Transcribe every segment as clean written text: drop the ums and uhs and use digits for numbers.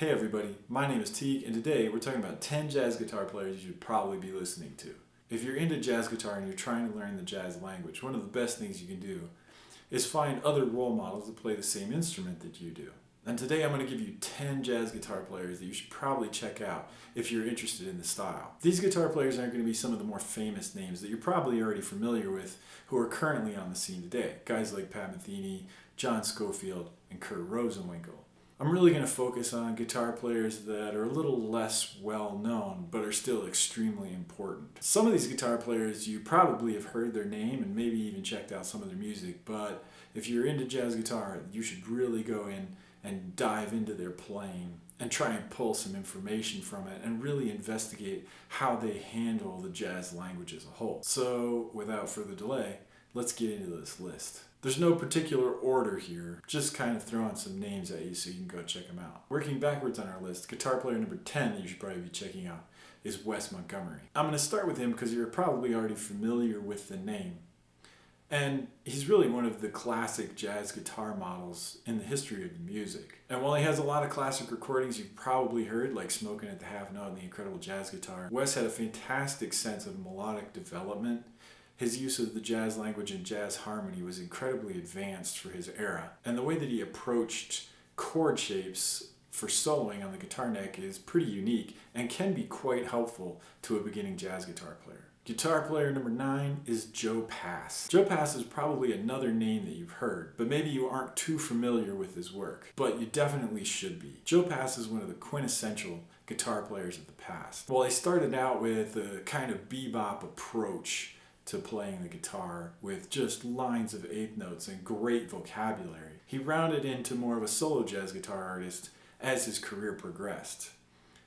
Hey everybody, my name is Teague, and today we're talking about 10 jazz guitar players you should probably be listening to. If you're into jazz guitar and you're trying to learn the jazz language, one of the best things you can do is find other role models that play the same instrument that you do. And today I'm going to give you 10 jazz guitar players that you should probably check out if you're interested in the style. These guitar players aren't going to be some of the more famous names that you're probably already familiar with who are currently on the scene today. Guys like Pat Metheny, John Scofield, and Kurt Rosenwinkel. I'm really going to focus on guitar players that are a little less well known but are still extremely important. Some of these guitar players you probably have heard their name and maybe even checked out some of their music, but if you're into jazz guitar, you should really go in and dive into their playing and try and pull some information from it and really investigate how they handle the jazz language as a whole. So without further delay, let's get into this list. There's no particular order here, just kind of throwing some names at you so you can go check them out. Working backwards on our list, guitar player number 10 that you should probably be checking out is Wes Montgomery. I'm going to start with him because you're probably already familiar with the name. And he's really one of the classic jazz guitar models in the history of music. And while he has a lot of classic recordings you've probably heard, like Smoking at the Half Note and the Incredible Jazz Guitar, Wes had a fantastic sense of melodic development. His use of the jazz language and jazz harmony was incredibly advanced for his era. And the way that he approached chord shapes for soloing on the guitar neck is pretty unique and can be quite helpful to a beginning jazz guitar player. Guitar player number 9 is Joe Pass. Joe Pass is probably another name that you've heard, but maybe you aren't too familiar with his work, but you definitely should be. Joe Pass is one of the quintessential guitar players of the past. Well, he started out with a kind of bebop approach to playing the guitar with just lines of eighth notes and great vocabulary. He rounded into more of a solo jazz guitar artist as his career progressed.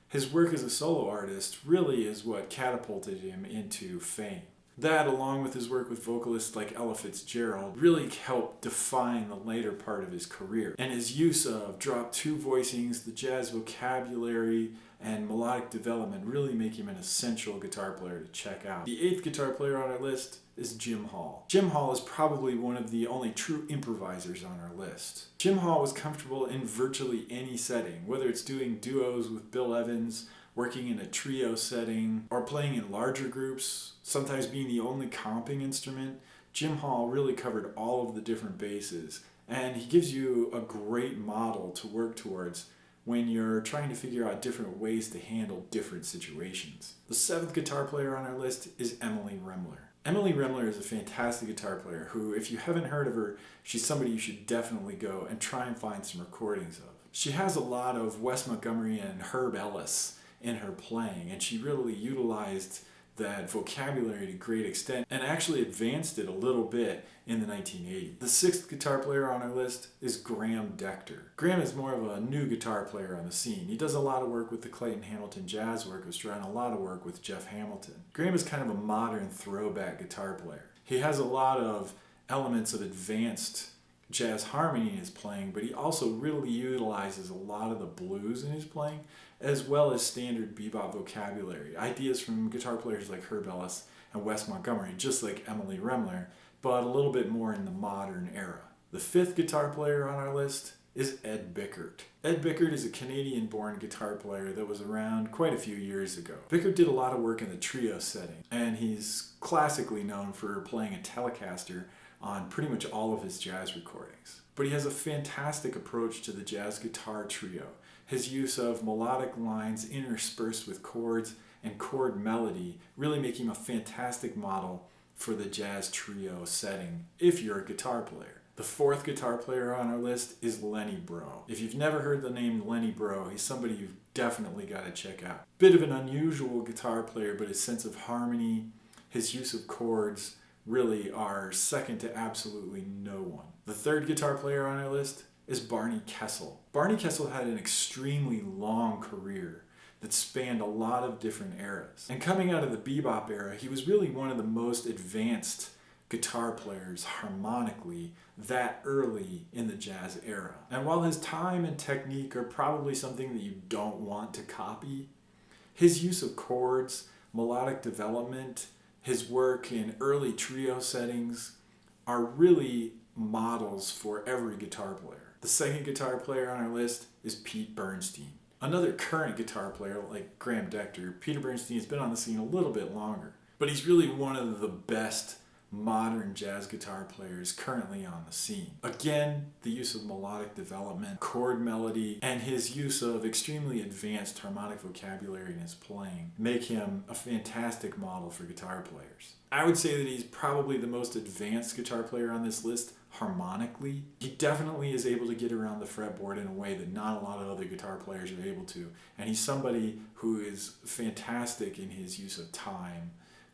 His work as a solo artist really is what catapulted him into fame. That, along with his work with vocalists like Ella Fitzgerald, really helped define the later part of his career. And his use of drop two voicings, the jazz vocabulary, and melodic development really make him an essential guitar player to check out. The 8th guitar player on our list is Jim Hall. Jim Hall is probably one of the only true improvisers on our list. Jim Hall was comfortable in virtually any setting, whether it's doing duos with Bill Evans, working in a trio setting, or playing in larger groups, sometimes being the only comping instrument. Jim Hall really covered all of the different bases, and he gives you a great model to work towards when you're trying to figure out different ways to handle different situations. The 7th guitar player on our list is Emily Remler. Emily Remler is a fantastic guitar player who, if you haven't heard of her, she's somebody you should definitely go and try and find some recordings of. She has a lot of Wes Montgomery and Herb Ellis in her playing, and she really utilized that vocabulary to great extent and actually advanced it a little bit in the 1980s. The 6th guitar player on our list is Graham Decter. Graham is more of a new guitar player on the scene. He does a lot of work with the Clayton Hamilton Jazz Orchestra and a lot of work with Jeff Hamilton. Graham is kind of a modern throwback guitar player. He has a lot of elements of advanced jazz harmony in his playing, but he also really utilizes a lot of the blues in his playing, as well as standard bebop vocabulary. Ideas from guitar players like Herb Ellis and Wes Montgomery, just like Emily Remler, but a little bit more in the modern era. The 5th guitar player on our list is Ed Bickert. Ed Bickert is a Canadian-born guitar player that was around quite a few years ago. Bickert did a lot of work in the trio setting, and he's classically known for playing a Telecaster on pretty much all of his jazz recordings. But he has a fantastic approach to the jazz guitar trio. His use of melodic lines interspersed with chords and chord melody really make him a fantastic model for the jazz trio setting if you're a guitar player. The 4th guitar player on our list is Lenny Breau. If you've never heard the name Lenny Breau, he's somebody you've definitely got to check out. Bit of an unusual guitar player, but his sense of harmony, his use of chords, really are second to absolutely no one. The 3rd guitar player on our list is Barney Kessel. Barney Kessel had an extremely long career that spanned a lot of different eras. And coming out of the bebop era, he was really one of the most advanced guitar players harmonically that early in the jazz era. And while his time and technique are probably something that you don't want to copy, his use of chords, melodic development, his work in early trio settings are really models for every guitar player. The 2nd guitar player on our list is Pete Bernstein. Another current guitar player like Graham Detrick, Peter Bernstein, has been on the scene a little bit longer, but he's really one of the best modern jazz guitar players currently on the scene. Again, the use of melodic development, chord melody, and his use of extremely advanced harmonic vocabulary in his playing make him a fantastic model for guitar players. I would say that he's probably the most advanced guitar player on this list harmonically. He definitely is able to get around the fretboard in a way that not a lot of other guitar players are able to, and he's somebody who is fantastic in his use of time,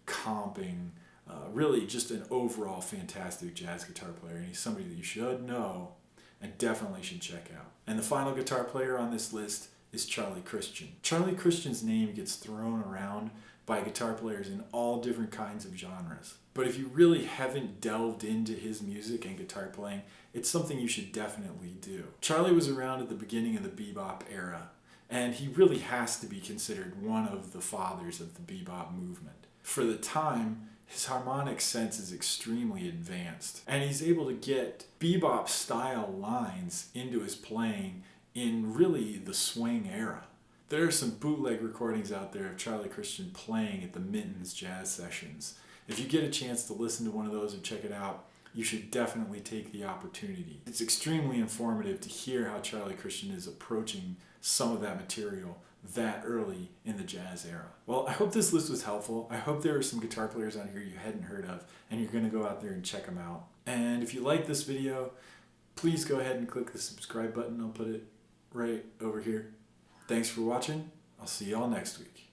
comping, really just an overall fantastic jazz guitar player, and he's somebody that you should know and definitely should check out. And the final guitar player on this list is Charlie Christian. Charlie Christian's name gets thrown around by guitar players in all different kinds of genres. But if you really haven't delved into his music and guitar playing, it's something you should definitely do. Charlie was around at the beginning of the bebop era, and he really has to be considered one of the fathers of the bebop movement. For the time, his harmonic sense is extremely advanced, and he's able to get bebop style lines into his playing in really the swing era. There are some bootleg recordings out there of Charlie Christian playing at the Minton's Jazz Sessions. If you get a chance to listen to one of those and check it out, you should definitely take the opportunity. It's extremely informative to hear how Charlie Christian is approaching some of that material that early in the jazz era. Well, I hope this list was helpful. I hope there are some guitar players on here you hadn't heard of, and you're going to go out there and check them out. And if you like this video, please go ahead and click the subscribe button. I'll put it right over here. Thanks for watching. I'll see y'all next week.